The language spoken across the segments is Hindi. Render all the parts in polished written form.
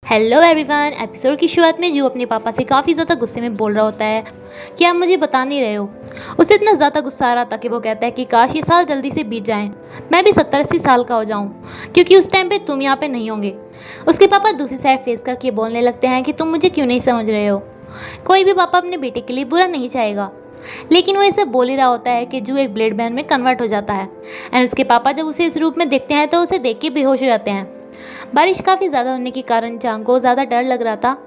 Hello everyone. एपिसोड की शुरुआत में जू अपने पापा से काफ़ी ज़्यादा गुस्से में बोल रहा होता है कि आप मुझे बता नहीं रहे हो। उसे इतना ज़्यादा गुस्सा आ रहा था कि वो कहता है कि काश ये साल जल्दी से बीत जाएं, मैं भी 70-80 साल का हो जाऊं, क्योंकि उस टाइम पे तुम यहाँ पे नहीं होंगे। उसके पापा दूसरी साइड फेस करके बोलने लगते हैं कि तुम मुझे क्यों नहीं समझ रहे हो। कोई भी पापा अपने बेटे के लिए बुरा नहीं चाहेगा, लेकिन वो इसे बोल ही रहा होता है कि जू एक ब्लेड मैन में कन्वर्ट हो जाता है। एंड उसके पापा जब उसे इस रूप में देखते हैं तो उसे देख के बेहोश हो जाते हैं। बारिश काफ़ी ज़्यादा होने के कारण चांग को ज़्यादा डर लग रहा था,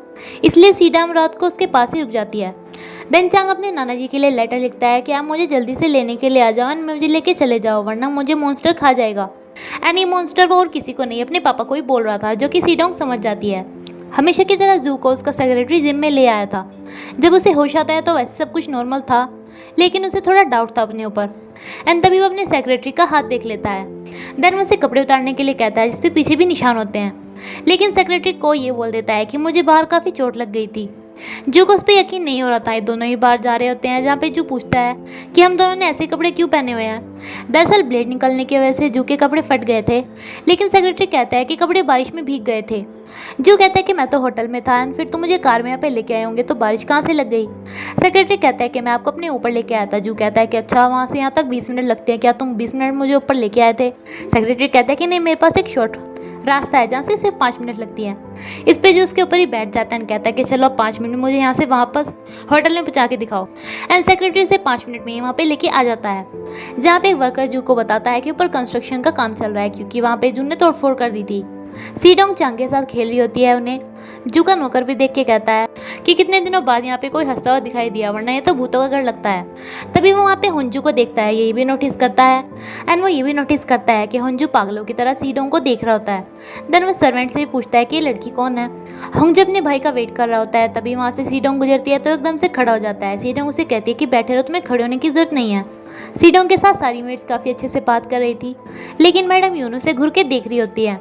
इसलिए सीडाम रात को उसके पास ही रुक जाती है। देन चांग अपने नाना जी के लिए लेटर लिखता है कि आप मुझे जल्दी से लेने के लिए आ जाओ, मुझे लेके चले जाओ, वरना मुझे मॉन्स्टर खा जाएगा। एंड ये मॉन्स्टर वो और किसी को नहीं, अपने पापा को ही बोल रहा था, जो कि सीडोंग समझ जाती है। हमेशा की तरह जू को उसका सेक्रेटरी जिम में ले आया था। जब उसे होश आता है तो वैसे सब कुछ नॉर्मल था, लेकिन उसे थोड़ा डाउट था अपने ऊपर। एंड तभी वो अपने सेक्रेटरी का हाथ देख लेता है। देन वो उसे कपड़े उतारने के लिए कहता है, जिसपे पीछे भी निशान होते हैं, लेकिन सेक्रेटरी को ये बोल देता है कि मुझे बाहर काफ़ी चोट लग गई थी। जू को उस पर यकीन नहीं हो रहा था। ये दोनों ही बाहर जा रहे होते हैं, जहाँ पे जू पूछता है कि हम दोनों ने ऐसे कपड़े क्यों पहने हुए हैं। दरअसल ब्लेड निकलने की वजह से जू के कपड़े फट गए थे, लेकिन सेक्रेटरी कहता है कि कपड़े बारिश में भीग गए थे। जू कहता है कि मैं तो होटल में था, एंड फिर तुम मुझे कार में यहाँ पे लेके आए होंगे, तो बारिश कहाँ से लग गई। सेक्रेटरी कहता है कि मैं आपको अपने ऊपर लेके आया था। जू कहता है कि अच्छा, वहाँ से यहाँ तक 20 मिनट लगते हैं, क्या तुम 20 मिनट मुझे ऊपर लेके आए थे। सेक्रेटरी कहता है कि नहीं, मेरे पास एक शॉर्ट रास्ता है जहाँ से सिर्फ 5 मिनट लगती है। इस पे जो उसके ऊपर ही बैठ जाता है और कहता है कि चलो 5 मिनट मुझे यहाँ से वापस होटल में पहुँचा के दिखाओ। एंड सेक्रेटरी से 5 मिनट में ही वहाँ पे लेके आ जाता है, जहाँ पे एक वर्कर जू को बताता है कि ऊपर कंस्ट्रक्शन का काम चल रहा है, क्योंकि वहाँ पे जू ने तोड़फोड़ कर दी थी। सीडोंग चांग के साथ खेल रही होती है। उन्हें जू का नौकर भी देख के कहता है कि कितने दिनों बाद यहाँ पे कोई हंसता हुआ दिखाई दिया, वरना ये तो भूतों का घर लगता है। तभी वो वहाँ पे हुंजू को देखता है, ये भी नोटिस करता है। एंड वो ये भी नोटिस करता है कि हुंजू पागलों की तरह सीडोंग को देख रहा होता है। देन वो सर्वेंट से भी पूछता है कि ये लड़की कौन है। हुंजू अपने भाई का वेट कर रहा होता है। तभी वहाँ से सीडोंग गुजरती है तो एकदम से खड़ा हो जाता है। सीडोंग उसे कहती है कि बैठे रहो, तुम्हें खड़े होने की जरूरत नहीं है। सीडोंग के साथ सारी मेट्स काफ़ी अच्छे से बात कर रही थी, लेकिन मैडम यूनू से घूर के देख रही होती है।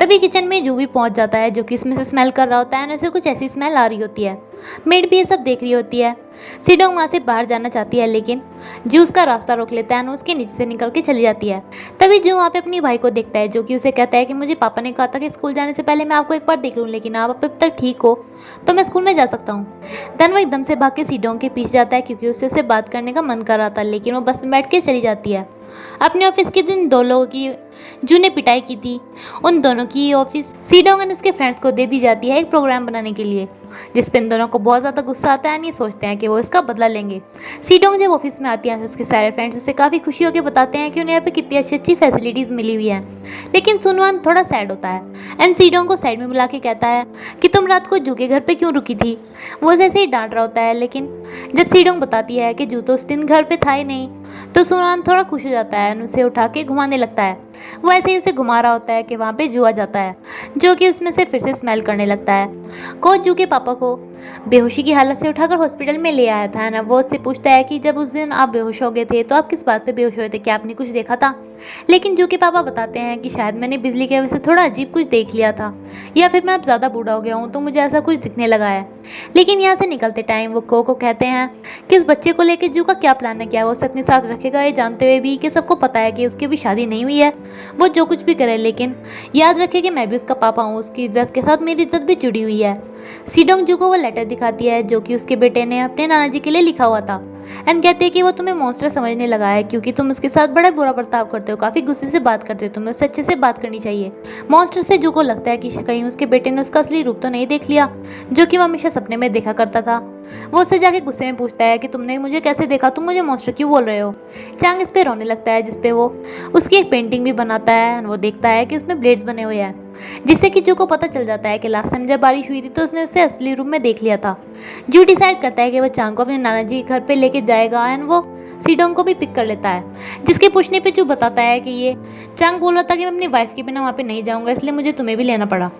तभी किचन में जू भी पहुंच जाता है, जो कि इसमें से स्मेल कर रहा होता है, उसे कुछ ऐसी स्मेल आ रही होती है। मेड भी ये सब देख रही होती है। सीडोंग वहाँ से बाहर जाना चाहती है, लेकिन जू उसका रास्ता रोक लेता है और उसके नीचे से निकल के चली जाती है। तभी जू वहाँ पे अपनी भाई को देखता है, जो कि उसे कहता है कि मुझे पापा ने कहा था कि स्कूल जाने से पहले मैं आपको एक बार देख लूँ, लेकिन आप अब तक ठीक हो तो मैं स्कूल में जा सकता हूँ। देन वो एकदम से भाग के सीडोंग के पीछे जाता है, क्योंकि उससे बात करने का मन कर रहा था, लेकिन वो बस में बैठ के चली जाती है। अपने ऑफिस के दिन 2 लोगों की जू ने पिटाई की थी, उन दोनों की ऑफिस सीडोंग और उसके फ्रेंड्स को दे दी जाती है एक प्रोग्राम बनाने के लिए, जिस पे इन दोनों को बहुत ज़्यादा गुस्सा आता है। ये सोचते हैं कि वो इसका बदला लेंगे। सीडोंग जब ऑफिस में आती है तो उसके सारे फ्रेंड्स उसे काफ़ी खुशी होकर बताते हैं कि उन्हें यहाँ पे कितनी अच्छी अच्छी फैसिलिटीज़ मिली हुई हैं। लेकिन सुनवान थोड़ा सैड होता है एंड सीडोंग को साइड में बुला के कहता है कि तुम रात को जू के घर पे क्यों रुकी थी। वो जैसे ही डांट रहा होता है, लेकिन जब सीडोंग बताती है कि जू तो उस दिन घर पे था ही नहीं, तो सुनवान थोड़ा खुश हो जाता है और उसे उठा के घुमाने लगता है। वो ऐसे ही उसे घुमा रहा होता है कि वहाँ पे जू आ जाता है, जो कि उसमें से फिर से स्मेल करने लगता है। कोच जू के पापा को बेहोशी की हालत से उठाकर हॉस्पिटल में ले आया था ना। वो उससे पूछता है कि जब उस दिन आप बेहोश हो गए थे तो आप किस बात पे बेहोश हुए थे, क्या आपने कुछ देखा था। लेकिन जू के पापा बताते हैं कि शायद मैंने बिजली की वजह से थोड़ा अजीब कुछ देख लिया था, या फिर मैं अब ज़्यादा बूढ़ा हो गया हूँ तो मुझे ऐसा कुछ दिखने लगा है। लेकिन यहाँ से निकलते टाइम वो को कहते हैं कि उस बच्चे को लेकर जू का क्या प्लान है, क्या वो उसे अपने साथ रखेगा, ये जानते हुए भी कि सबको पता है कि उसकी भी शादी नहीं हुई है। वो जो कुछ भी करे, लेकिन याद रखे कि मैं भी उसका पापा हूँ, उसकी इज्जत के साथ मेरी इज्जत भी जुड़ी हुई है। सीडोंग जू को वो लेटर दिखाती है, जो कि उसके बेटे ने अपने नाना जी के लिए लिखा हुआ था, एंड कहते हैं कि वो तुम्हें मॉन्स्टर समझने लगा है, क्योंकि तुम उसके साथ बड़ा बुरा बर्ताव करते हो, काफी गुस्से से बात करते हो, तुम्हें उससे अच्छे से बात करनी चाहिए। मॉन्स्टर से जू को लगता है कि कहीं उसके बेटे ने उसका असली रूप तो नहीं देख लिया, जो कि वो हमेशा सपने में देखा करता था। वो उससे जाके गुस्से में पूछता है कि तुमने मुझे कैसे देखा, तुम मुझे मॉन्स्टर क्यों बोल रहे हो। चांग इस पे रोने लगता है, जिसपे वो उसकी एक पेंटिंग भी बनाता है। वो देखता है कि उसमें ब्लेड्स बने हुए हैं, जिससे कि जू को पता चल जाता है कि लास्ट टाइम जब बारिश हुई थी तो उसने उसे असली रूप में देख लिया था। जू डिसाइड करता है कि वो चांग को अपने नाना जी के घर पे लेके जाएगा, एंड वो सीडोंग को भी पिक कर लेता है, जिसके पूछने पे जू बताता है कि ये चांग बोल रहा था कि मैं अपनी वाइफ के बिना वहाँ पे नहीं जाऊंगा, इसलिए मुझे तुम्हें भी लेना पड़ा।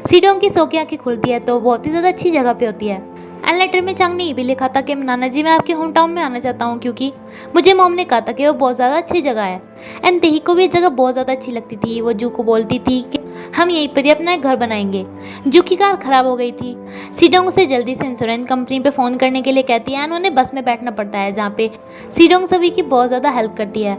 सीडोंग की सो की आंखें खुलती है तो बहुत ही ज़्यादा अच्छी जगह पे होती है। एंड लेटर में चांग ने ये भी लिखा था कि नाना जी, मैं आपके होम टाउन में आना चाहता हूँ, क्योंकि मुझे मॉम ने कहा था कि वो बहुत ज़्यादा अच्छी जगह है। एंड तेही को भी ये जगह बहुत ज़्यादा अच्छी लगती थी। वो जू को बोलती थी कि हम यहीं पर ही अपना एक घर बनाएंगे। जू की कार खराब हो गई थी। सीडोंग उसे जल्दी से इंश्योरेंस कंपनी पे फ़ोन करने के लिए कहती है, एंड उन्हें बस में बैठना पड़ता है, जहाँ पे सीडोंग सभी की बहुत ज़्यादा हेल्प करती है।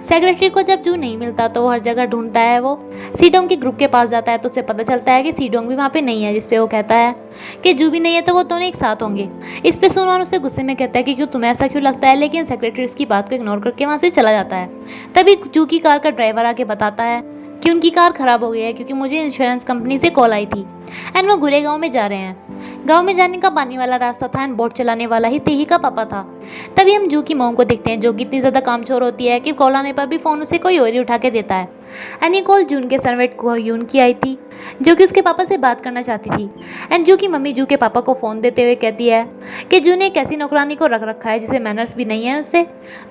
सेक्रेटरी को जब जू नहीं मिलता तो वो हर जगह ढूंढता है। वो सीडोंग के ग्रुप के पास जाता है तो उसे पता चलता है कि सीडोंग भी वहाँ पे नहीं है, जिसपे वो कहता है कि जू भी नहीं है तो वो दोनों एक साथ होंगे। इस पे सुनवान उसे गुस्से में कहता है कि क्यों तुम्हें ऐसा क्यों लगता है, लेकिन सेक्रेटरी उसकी बात को इग्नोर करके वहाँ से चला जाता है। तभी जू की कार का ड्राइवर आके बताता है कि उनकी कार खराब हो गई है क्योंकि मुझे इंश्योरेंस कंपनी से कॉल आई थी एंड वो गुरे गांव में जा रहे हैं। गांव में जाने का पानी वाला रास्ता था एंड बोट चलाने वाला ही तेही का पापा था। तभी हम जू की मॉम को देखते हैं जो कि इतनी ज्यादा कामचोर होती है कि कॉल आने पर भी फोन उसे कोई और ही उठा के देता है। एंड ये कॉल जून के सर्वेंट को यून की आई थी जो कि उसके पापा से बात करना चाहती थी। एंड जू की मम्मी जू के पापा को फोन देते हुए कहती है कि जू ने एक ऐसी नौकरानी को रख रखा है जिसे मैनर्स भी नहीं है, उससे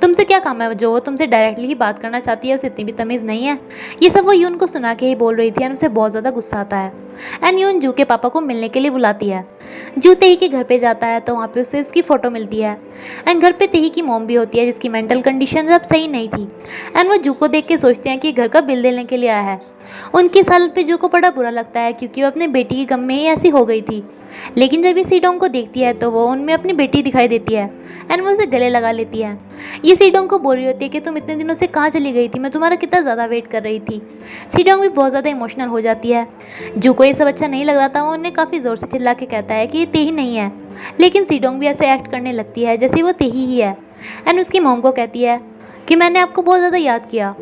तुमसे क्या काम है, जो वो तुमसे डायरेक्टली ही बात करना चाहती है, उसे इतनी भी तमीज नहीं है। ये सब वो यून को सुना के ही बोल रही थी एंड उसे बहुत ज्यादा गुस्सा आता है। एंड यून जू के पापा को मिलने के लिए बुलाती है। जू तेही के घर पे जाता है तो वहाँ पे उसे उसकी फोटो मिलती है एंड घर पे तेही की मॉम भी होती है जिसकी मेंटल कंडीशन अब सही नहीं थी। एंड वो जू को देख के सोचते हैं कि घर का बिल देने के लिए आया है। उनकी इस हालत पे जू को बड़ा बुरा लगता है क्योंकि वो अपने बेटी की गम में ही ऐसी हो गई थी। लेकिन जब ये सीडोंग को देखती है तो वो उनमें अपनी बेटी दिखाई देती है एंड वो उसे गले लगा लेती है। ये सीडोंग को बोल रही होती है कि तुम इतने दिनों से कहाँ चली गई थी, मैं तुम्हारा कितना ज़्यादा वेट कर रही थी। सीडोंग भी बहुत ज़्यादा इमोशनल हो जाती है। जू को ये सब अच्छा नहीं लग रहा था, वो उन्हें काफ़ी ज़ोर से चिल्ला के कहता है कि ये तेही नहीं है, लेकिन सीडोंग भी ऐसे एक्ट करने लगती है जैसे वो तेही ही है एंड उसकी मॉम को कहती है कि मैंने आपको बहुत ज़्यादा याद किया।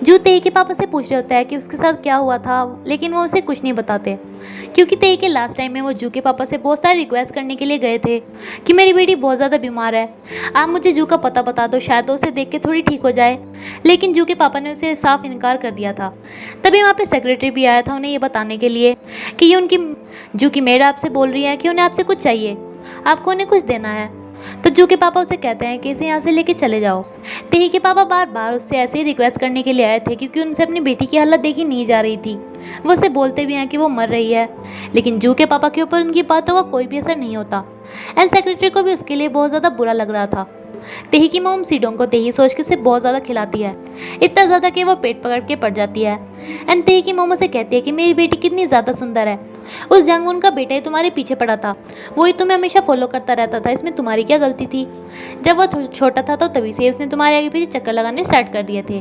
जू तेही के पापा से पूछ रहे होता है कि उसके साथ क्या हुआ था, लेकिन वो उसे कुछ नहीं बताते क्योंकि तेही के लास्ट टाइम में वो जू के पापा से बहुत सारी रिक्वेस्ट करने के लिए गए थे कि मेरी बेटी बहुत ज़्यादा बीमार है, आप मुझे जू का पता बता दो, शायद वो उसे देख के थोड़ी ठीक हो जाए। लेकिन जू के पापा ने उसे साफ इनकार कर दिया था। तभी वहाँ पे सेक्रेटरी भी आया था उन्हें ये बताने के लिए कि ये उनकी जू की मेड आपसे बोल रही है कि उन्हें आपसे कुछ चाहिए, आपको उन्हें कुछ देना है। तो जू के पापा उसे कहते हैं कि इसे यहाँ से लेके चले जाओ। तेही के पापा बार बार उससे ऐसे ही रिक्वेस्ट करने के लिए आए थे क्योंकि उनसे अपनी बेटी की हालत देखी नहीं जा रही थी। वो उसे बोलते भी हैं कि वो मर रही है, लेकिन जू के पापा के ऊपर उनकी बातों का कोई भी असर नहीं होता एंड सेक्रेटरी को भी उसके लिए बहुत ज़्यादा बुरा लग रहा था। तेही की मॉम सीडोंग को तेही सोच के उसे बहुत ज़्यादा खिलाती है, इतना ज़्यादा कि वो पेट पकड़ के पड़ जाती है। एंड तेही की मॉम उसे कहती है कि मेरी बेटी कितनी ज़्यादा सुंदर है, उस जंगून का बेटा ही तुम्हारे पीछे पड़ा था, वही तुम्हें हमेशा फॉलो करता रहता था, इसमें तुम्हारी क्या गलती थी। जब वो छोटा था तो तभी से उसने तुम्हारे आगे पीछे चक्कर लगाने स्टार्ट कर दिए थे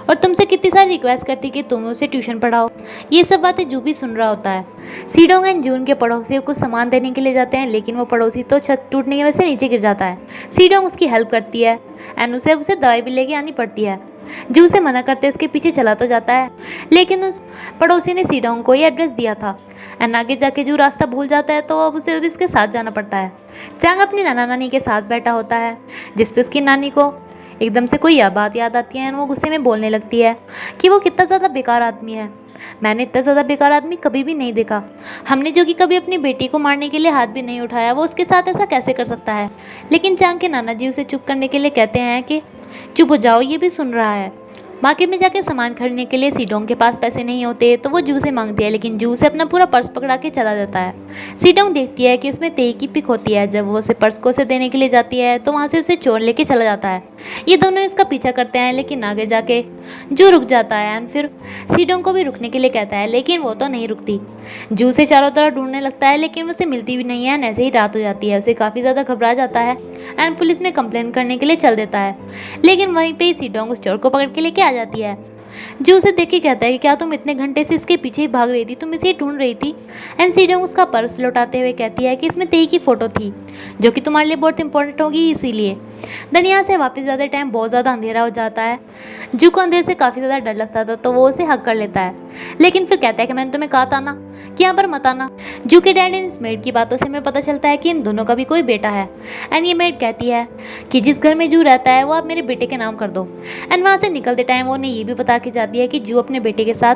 और तुमसे कितनी सारी रिक्वेस्ट करती कि तुम उसे ट्यूशन पढ़ाओ। ये सब बातें जू भी सुन रहा होता है। सीडोंग एंड जून के पड़ोसी कुछ सामान देने के लिए जाते हैं, लेकिन वो पड़ोसी तो छत टूटने की वजह से नीचे गिर जाता है। सीडोंग उसकी हेल्प करती है एंड उसे दवाई भी लेके आनी पड़ती है। जू उसे मना करते उसके पीछे चला तो जाता है, लेकिन उस पड़ोसी ने सीडोंग को ये एड्रेस दिया था एंड आगे जाके जू रास्ता भूल जाता है तो अब उसे भी उसके साथ जाना पड़ता है। चांग अपनी नाना नानी के साथ बैठा होता है जिसपे उसकी नानी को एकदम से कोई बात याद आती है एंड वो गुस्से में बोलने लगती है कि वो कितना ज़्यादा बेकार आदमी है, मैंने इतना ज़्यादा बेकार आदमी कभी भी नहीं देखा। हमने जो कि कभी अपनी बेटी को मारने के लिए हाथ भी नहीं उठाया, वो उसके साथ ऐसा कैसे कर सकता है। लेकिन चांग के नाना जी उसे चुप करने के लिए कहते हैं कि चुप हो जाओ, ये भी सुन रहा है। मार्केट में जाके सामान खरीदने के लिए सीडोंग के पास पैसे नहीं होते तो वो जू से मांगती है, लेकिन जू से अपना पूरा पर्स पकड़ा के चला जाता है। सीडोंग देखती है कि उसमें तेही की पिक होती है। जब वो उसे पर्स को उसे देने के लिए जाती है तो वहाँ से उसे चोर लेके चला जाता है। ये दोनों इसका पीछा करते हैं, लेकिन आगे जाके जू रुक जाता है एंड फिर सीडोंग को भी रुकने के लिए कहता है, लेकिन वो तो नहीं रुकती। जू से चारों तरफ ढूंढने लगता है लेकिन उसे मिलती भी नहीं है एंड ऐसे ही रात हो जाती है। उसे काफ़ी ज़्यादा घबरा जाता है एंड पुलिस में कंप्लेन करने के लिए चल देता है, लेकिन वहीं पे ही सीडोंग उस चोर को पकड़ के लेके आ जाती है। जो उसे देख के कहता है कि क्या तुम इतने घंटे से इसके पीछे ही भाग रही थी, तुम इसे ही ढूंढ रही थी। एंड सीडोंग उसका पर्स लौटाते हुए कहती है कि इसमें तेही की फोटो थी जो कि तुम्हारे लिए बहुत इंपॉर्टेंट होगी, इसीलिए। देन यहाँ से वापस जाते टाइम बहुत ज़्यादा अंधेरा हो जाता है। जू को अंधेरे से काफ़ी ज़्यादा डर लगता था तो वो उसे हक कर लेता है, लेकिन फिर कहता है कि मैंने तुम्हें कहा था ना कि यहाँ पर मत आना। जू के डैड एंड इस मेड की बातों से हमें पता चलता है कि इन दोनों का भी कोई बेटा है। एंड ये मेड कहती है कि जिस घर में जू रहता है वो आप मेरे बेटे के नाम कर दो। एंड वहाँ से निकलते टाइम वो उन्हें ये भी बता के जाती है कि जू अपने बेटे के साथ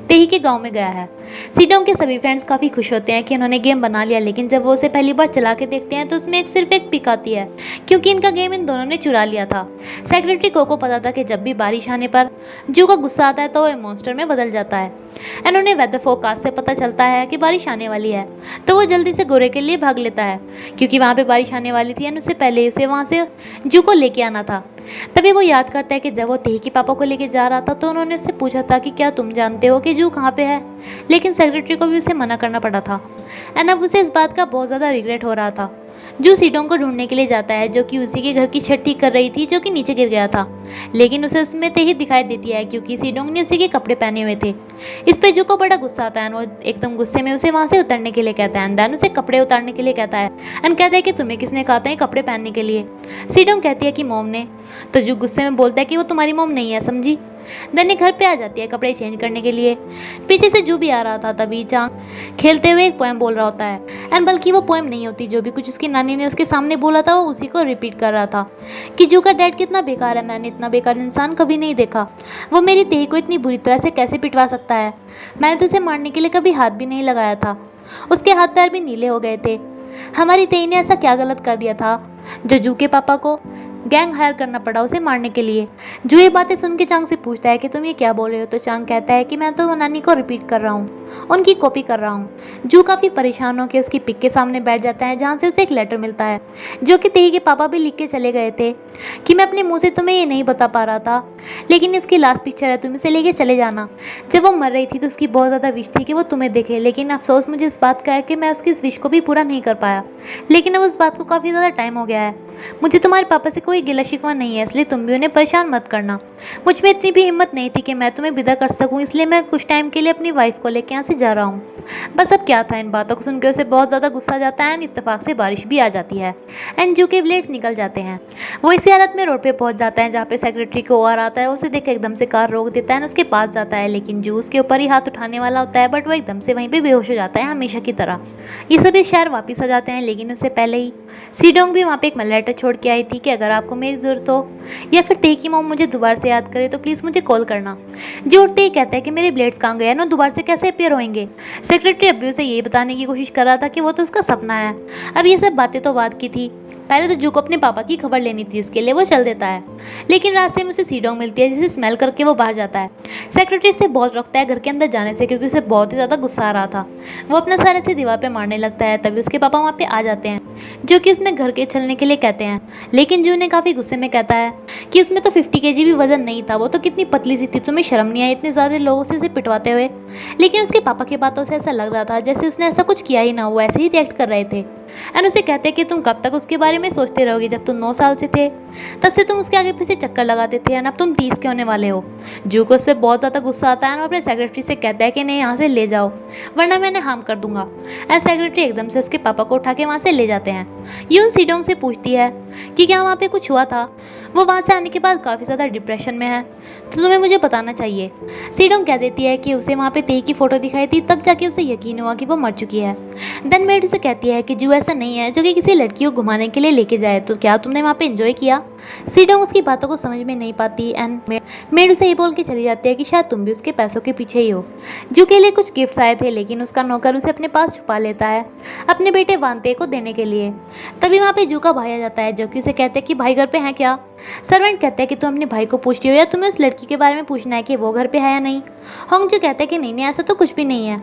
तेही के गाँव में गया है। सीडोंग के सभी फ्रेंड्स काफ़ी खुश होते हैं कि उन्होंने गेम बना लिया, लेकिन जब वो उसे पहली बार चला के देखते हैं तो उसमें सिर्फ एक पिक आती है क्योंकि इनका गेम इन दोनों ने चुरा लिया था। सेक्रेटरी को पता था कि जब भी बारिश आने पर जू को गुस्सा आता है तो वो मॉन्स्टर में बदल जाता है। एंड उन्हें वेदर फोरकास्ट से पता चलता है कि बारिश आने वाली है, तो वो जल्दी से गोरे के लिए भाग लेता है क्योंकि वहाँ पे बारिश आने वाली थी एंड उससे पहले उसे वहाँ से जू को लेके आना था। तभी वो याद करता है कि जब वो तेही के पापा को लेके जा रहा था तो उन्होंने उससे पूछा था कि क्या तुम जानते हो कि जू कहाँ पे है, लेकिन सेक्रेटरी को भी उसे मना करना पड़ा था। एंड अब उसे इस बात का बहुत ज़्यादा रिग्रेट हो रहा था। जू सीडोंग को ढूंढने के लिए जाता है जो कि उसी के घर की छत ठीक कर रही थी जो कि नीचे गिर गया था। लेकिन उसे उसमें ही दिखाई देती है क्योंकि सीडोंग ने उसी के कपड़े पहने हुए थे। इस पे जू को बड़ा गुस्सा आता है। वो एकदम गुस्से में उसे वहां से उतरने के लिए कहता है। देन उसे कपड़े उतारने के लिए कहता है एंड कहता है कि तुम्हें किसने कहा था ये कपड़े पहनने के लिए। सीडोंग कहती है कि मॉम ने। तो जू गुस्से में बोलता है कि वो तुम्हारी मॉम नहीं है, समझी। देन घर पे आ जाती है कपड़े चेंज करने के लिए। पीछे से जू भी आ रहा था। तभी चांग खेलते हुए एक पोएम बोल रहा होता है एंड बल्कि वो पोएम नहीं होती, जो भी कुछ उसकी नानी ने उसके सामने बोला था वो उसी को रिपीट कर रहा था कि जू का डैड कितना बेकार है, मैंने इतना बेकार इंसान कभी नहीं देखा। वो मेरी तेही को इतनी बुरी तरह से कैसे पिटवा सकता है, मैंने तो उसे मारने के लिए कभी हाथ भी नहीं लगाया था। उसके हाथ पैर भी नीले हो गए थे। हमारी तेही ने ऐसा क्या गलत कर दिया था जो जू के पापा को गैंग हायर करना पड़ा उसे मारने के लिए। जो ये बातें सुन के चांग से पूछता है कि तुम ये क्या बोल रहे हो। तो चांग कहता है कि मैं तो नानी को रिपीट कर रहा हूँ, उनकी कॉपी कर रहा हूँ। जू काफी परेशान होकर उसकी पिक के सामने बैठ जाता है जहाँ से उसे एक लेटर मिलता है जो कि तेही के पापा भी लिख के चले गए थे कि मैं अपने मुंह से तुम्हें ये नहीं बता पा रहा था, लेकिन इसकी लास्ट पिक्चर है, तुम इसे लेके चले जाना। जब वो मर रही थी तो उसकी बहुत ज्यादा विश थी कि वो तुम्हें देखे, लेकिन अफसोस मुझे इस बात का है कि मैं उसकी इस विश को भी पूरा नहीं कर पाया। लेकिन अब उस बात को काफी ज्यादा टाइम हो गया है। मुझे तुम्हारे पापा से कोई गिला शिकवा नहीं है, इसलिए तुम भी उन्हें परेशान मत करना। मुझ में इतनी भी हिम्मत नहीं थी कि मैं तुम्हें विदा कर सकूं, इसलिए मैं कुछ टाइम के लिए अपनी वाइफ को लेके यहाँ से जा रहा हूँ। बस अब क्या था, इन बातों को सुनकर उसे बहुत ज्यादा गुस्सा जाता है एंड इत्तेफाक से बारिश भी आ जाती है एंड जू के ब्लेड्स निकल जाते हैं। वो इसी हालत में रोड पे पहुंच जाता है जहाँ पे सेक्रेटरी को आ आता है। उसे देख एकदम से कार रोक देता है, उसके पास जाता है, लेकिन जू उसके ऊपर ही हाथ उठाने वाला होता है, बट वो एकदम से वहीं पे बेहोश हो जाता है हमेशा की तरह। ये सभी शहर वापिस आ जाते हैं, लेकिन उससे पहले ही सीडोंग भी वहाँ पे एक लेटर छोड़ के आई थी कि अगर आपको मेरी जरूरत हो या फिर तेही की मॉम मुझे दोबारा से याद करे तो प्लीज मुझे कॉल करना। जो उठते ही कहता है कि मेरे ब्लेड्स कहाँ गए ना, दोबारा से कैसे अपीयर होंगे। सेक्रेटरी अभी उसे ये बताने की कोशिश कर रहा था कि वो तो उसका सपना है। अब ये सब बातें तो बात की थी, पहले तो जू को अपने पापा की खबर लेनी थी, इसके लिए वो चल देता है। लेकिन रास्ते में उसे सीडोंग मिलती है जिसे स्मेल करके वो बाहर जाता है। सेक्रेटरी से बहुत रोकता है घर के अंदर जाने से क्योंकि उसे बहुत ही ज्यादा गुस्सा आ रहा था। वो अपना सारे से दीवार पे मारने लगता है। तभी उसके पापा वहाँ पे आ जाते हैं जो कि उसमें घर के चलने के लिए कहते हैं, लेकिन जू ने काफी गुस्से में कहता है कि उसमें तो 50 kg भी वजन नहीं था, वो तो कितनी पतली सी थी, तुम्हें शर्म नहीं आई इतने सारे लोगों से इसे पिटवाते हुए। लेकिन उसके पापा की बातों से ऐसा लग रहा था जैसे उसने ऐसा कुछ किया ही ना, वो ऐसे ही रिएक्ट कर रहे थे एंड उसे कहते हैं कि तुम कब तक उसके बारे में सोचते रहोगे, जब तुम 9 साल से थे तब से तुम उसके आगे पीछे चक्कर लगाते थे एंड अब तुम 30 के होने वाले हो। जू को उस पर बहुत ज्यादा गुस्सा आता है और अपने सेक्रेटरी से कहता है कि नहीं यहाँ से ले जाओ वरना मैं हार्म कर दूंगा। एंड सेक्रेटरी एकदम से उसके पापा को उठा के वहां से ले जाते हैं। यून सीडोंग से पूछती है कि क्या वहाँ पे कुछ हुआ था। वो वहां से आने के बाद काफी ज्यादा डिप्रेशन में है, तो तुम्हें मुझे बताना चाहिए। सीडोंग कह देती है कि उसे वहां पे तेही की फोटो दिखाई थी, तब जाके उसे यकीन हुआ कि वो मर चुकी है। देन मेड उसे कहती है कि जू ऐसा नहीं है जो कि किसी लड़की को घुमाने के लिए लेके जाए, तो क्या तुमने वहां पे एंजॉय किया। सीडोंग उसकी बातों को समझ में नहीं पाती एंड मेड उसे ये बोल के चली जाती है कि शायद तुम भी उसके पैसों के पीछे ही हो। जू के लिए कुछ गिफ्ट्स आए थे, लेकिन उसका नौकर उसे अपने पास छुपा लेता है अपने बेटे वांते को देने के लिए। तभी वहां पे जू का भाई आ जाता है जो कि उसे कहते हैं कि भाई घर पे है क्या। सर्वेंट कहते हैं कि तुम अपने भाई को पूछती हो या तुम्हें उस लड़की के बारे में पूछना है कि वो घर पे है या नहीं। होंगजू कहता है कि नहीं नहीं ऐसा तो कुछ भी नहीं है।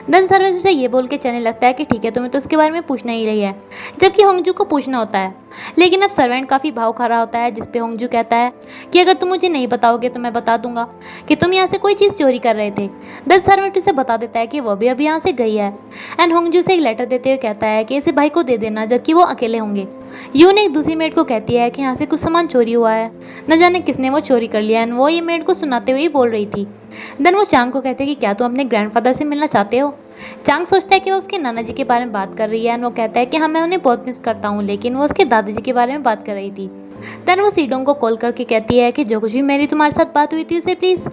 देन सर्वेंट उसे ये बोल के चलने लगता है कि ठीक है तुम्हें तो उसके बारे में पूछना ही रही है, जबकि होंगजू को पूछना होता है। लेकिन अब सर्वेंट काफी भाव खा रहा होता है, जिसपे होंगजू कहता है कि अगर तुम मुझे नहीं बताओगे तो मैं बता दूंगा कि तुम यहाँ से कोई चीज चोरी कर रहे थे। देन सर्वेंट उसे बता देता है कि वो भी अभी यहाँ से गई है एंड होंगजू से एक लेटर देते हुए कहता है कि इसे भाई को दे देना जबकि वो अकेले होंगे। यून एक दूसरी मेड को कहती है कि यहाँ से कुछ सामान चोरी हुआ है, न जाने किसने वो चोरी कर लिया एंड वो ये मेड को सुनाते हुए बोल रही थी। देन वो चांग को कहते हैं कि क्या तुम अपने ग्रैंडफादर से मिलना चाहते हो। चांग सोचता है कि वो उसके नाना जी के बारे में बात कर रही है एंड वो कहता है कि हाँ मैं उन्हें बहुत मिस करता हूँ, लेकिन वो उसके दादाजी के बारे में बात कर रही थी। देन वो सीडोंग को कॉल करके कहती है कि जो कुछ भी मेरी तुम्हारे साथ बात हुई थी उसे प्लीज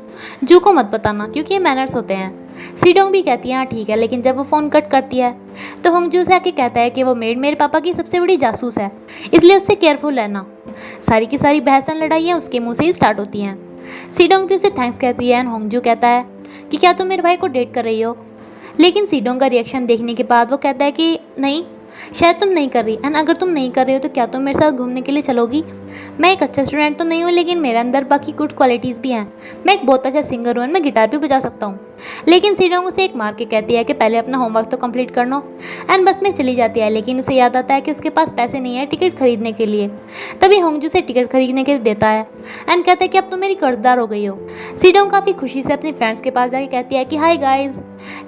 जू को मत बताना क्योंकि ये मैनर्स होते हैं। सीडोंग भी कहती है हाँ ठीक है, लेकिन जब वो फोन कट करती है तो होंगजू से आके कहता है कि वो मेड मेरे पापा की सबसे बड़ी जासूस है, इसलिए उससे केयरफुल रहना। सारी की सारी बहस लड़ाइयाँ उसके मुंह से ही स्टार्ट होती हैं। सीडोंग भी उसे थैंक्स कहती है एंड होंगजू कहता है कि क्या तुम मेरे भाई को डेट कर रही हो। लेकिन सीडोंग का रिएक्शन देखने के बाद वो कहता है कि नहीं शायद तुम नहीं कर रही, एंड अगर तुम नहीं कर रही हो तो क्या तुम मेरे साथ घूमने के लिए चलोगी। मैं एक अच्छा स्टूडेंट तो नहीं हूँ, लेकिन मेरे अंदर बाकी गुड क्वालिटीज भी हैं। मैं एक बहुत अच्छा सिंगर हूँ, मैं गिटार भी बजा सकता हूँ। लेकिन सीडोंग उसे एक मार के कहती है कि पहले अपना होमवर्क तो कंप्लीट कर लो एंड बस में चली जाती है। लेकिन उसे याद आता है कि उसके पास पैसे नहीं है टिकट खरीदने के लिए। तभी होंगजू से टिकट खरीदने के लिए देता है एंड कहता है कि अब तुम मेरी कर्जदार हो गई हो। सीडोंग काफी खुशी से अपने फ्रेंड्स के पास जाके कहती है कि हाय गाइज,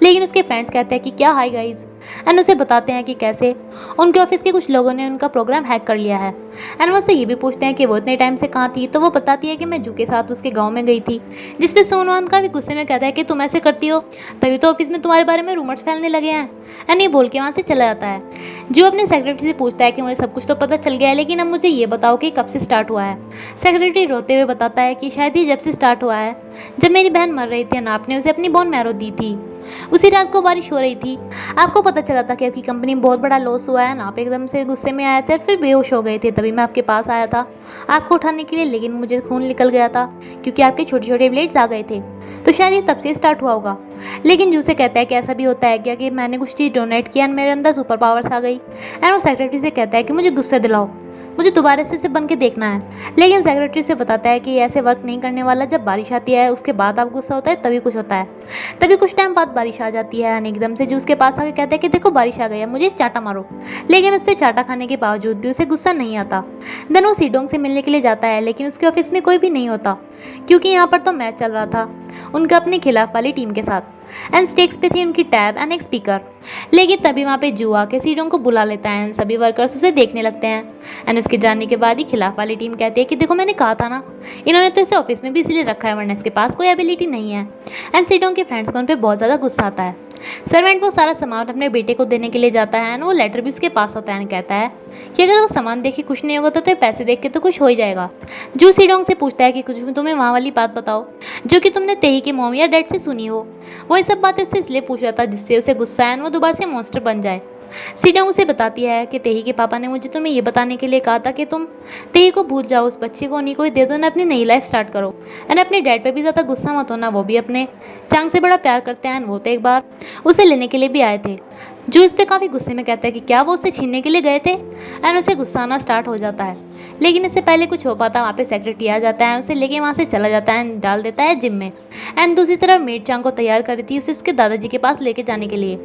लेकिन उसके फ्रेंड्स कहते हैं कि क्या हाय गाइज एंड उसे बताते हैं कि कैसे उनके ऑफिस के कुछ लोगों ने उनका प्रोग्राम हैक कर लिया है एंड वो उससे ये भी पूछते हैं कि वो इतने टाइम से कहाँ थी, तो वो बताती है कि मैं जू के साथ उसके गांव में गई थी। जिसपे सोनवान काफी गुस्से में कहता है कि तुम ऐसे करती हो, तभी तो ऑफिस में तुम्हारे बारे में रूमर्स फैलने लगे हैं। एंड ये बोल के वहाँ से चला जाता है। जो अपने सेक्रेटरी से पूछता है कि मुझे सब कुछ तो पता चल गया है, लेकिन अब मुझे ये बताओ कि कब से स्टार्ट हुआ है। सेक्रेटरी रोते हुए बताता है कि शायद ये जब से स्टार्ट हुआ है जब मेरी बहन मर रही थी और आपने उसे अपनी बोन मैरो दी थी। उसी रात को बारिश हो रही थी, आपको पता चला था कि आपकी कंपनी में बहुत बड़ा लॉस हुआ है ना, आप एकदम से गुस्से में आए थे और फिर बेहोश हो गए थे। तभी मैं आपके पास आया था आपको उठाने के लिए, लेकिन मुझे खून निकल गया था क्योंकि आपके छोटे छोटे ब्लेड्स आ गए थे। तो शायद ये तब से स्टार्ट हुआ होगा। लेकिन जू से कहता है कि ऐसा भी होता है क्या कि मैंने कुछ चीज़ डोनेट किया और मेरे अंदर सुपर पावर्स आ गई। एंड वो सेक्रेटरी से कहता है कि मुझे गुस्से दिलाओ, मुझे दोबारा से बन के देखना है। लेकिन सेक्रेटरी से बताता है कि ये ऐसे वर्क नहीं करने वाला। जब बारिश आती है उसके बाद आप गुस्सा होता है तभी कुछ होता है। तभी कुछ टाइम बाद बारिश आ जाती है और एकदम से जूस के पास आके कहता है कि देखो बारिश आ गई है, मुझे एक चाटा मारो। लेकिन उससे चाटा खाने के बावजूद भी उसे गुस्सा नहीं आता। देन वो सीडोंग से मिलने के लिए जाता है, लेकिन उसके ऑफिस में कोई भी नहीं होता क्योंकि यहाँ पर तो मैच चल रहा था उनका अपने खिलाफ वाली टीम के साथ। एंड स्टेक्स पे थी उनकी टैब एंड एक स्पीकर। लेकिन तभी वहाँ पे जू आके सीडोंग को बुला लेता है। सभी वर्कर्स उसे देखने लगते हैं। एंड उसके जाने के बाद ही खिलाफ वाली टीम कहती है कि देखो मैंने कहा था ना, इन्होंने तो इसे ऑफिस में भी इसलिए रखा है वरना इसके पास कोई एबिलिटी नहीं है। एंड सीडोंग के फ्रेंड्स को उन पर बहुत ज़्यादा गुस्सा आता है। सर्वेंट वो सारा सामान अपने बेटे को देने के लिए जाता है एंड वो लेटर भी उसके पास होता है। कहता है कि अगर वो सामान देख के खुश नहीं होगा तो पैसे देख के तो खुश हो ही जाएगा। जू सीडोंग से पूछता है कि कुछ तुम्हें वहाँ वाली बात बताओ जो कि तुमने तेही के मॉम या डैड से सुनी हो। वो ये सब बातें उससे इसलिए पूछ रहा था जिससे उसे गुस्सा है वो दोबारा से मॉन्स्टर बन जाए। सीडोंग उसे बताती है कि तेही के पापा ने मुझे तुम्हें ये बताने के लिए कहा था कि तुम तेही को भूल जाओ, उस बच्चे को उन्हीं को ही दे दो ना, अपनी नई लाइफ स्टार्ट करो। एंड अपने डैड पे भी ज़्यादा गुस्सा मत होना, वो भी अपने चांग से बड़ा प्यार करते हैं। वो तो एक बार उसे लेने के लिए भी आए थे। जो इस पे काफ़ी गुस्से में कहता है कि क्या वो उसे छीनने के लिए गए थे। एंड उसे गुस्सा आना स्टार्ट हो जाता है। लेकिन इससे पहले कुछ हो पाता वहाँ पे सेक्रेटरी आ जाता है, उसे लेके वहाँ से चला जाता है एंड डाल देता है जिम में। एंड दूसरी तरफ मेड चांग को तैयार करी थी उसे उसके दादाजी के पास लेके जाने के लिए।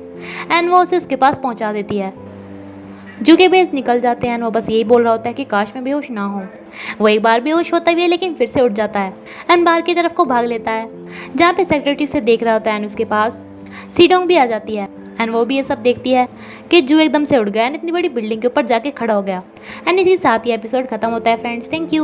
एंड वो उसे उसके पास पहुँचा देती है। जू के बेस निकल जाते हैं। वो बस यही बोल रहा होता है कि काश मैं बेहोश ना हो। वो एक बार बेहोश होता भी है लेकिन फिर से उठ जाता है एंड बाहर की तरफ को भाग लेता है जहाँ पे सेक्रेटरी उसे देख रहा होता है। एंड उसके पास सीडोंग भी आ जाती है एंड वो भी ये सब देखती है कि जू एकदम से उड़ गया एंड इतनी बड़ी बिल्डिंग के ऊपर जाके खड़ा हो गया। एंड इसी साथ ही एपिसोड खत्म होता है फ्रेंड्स। Thank you.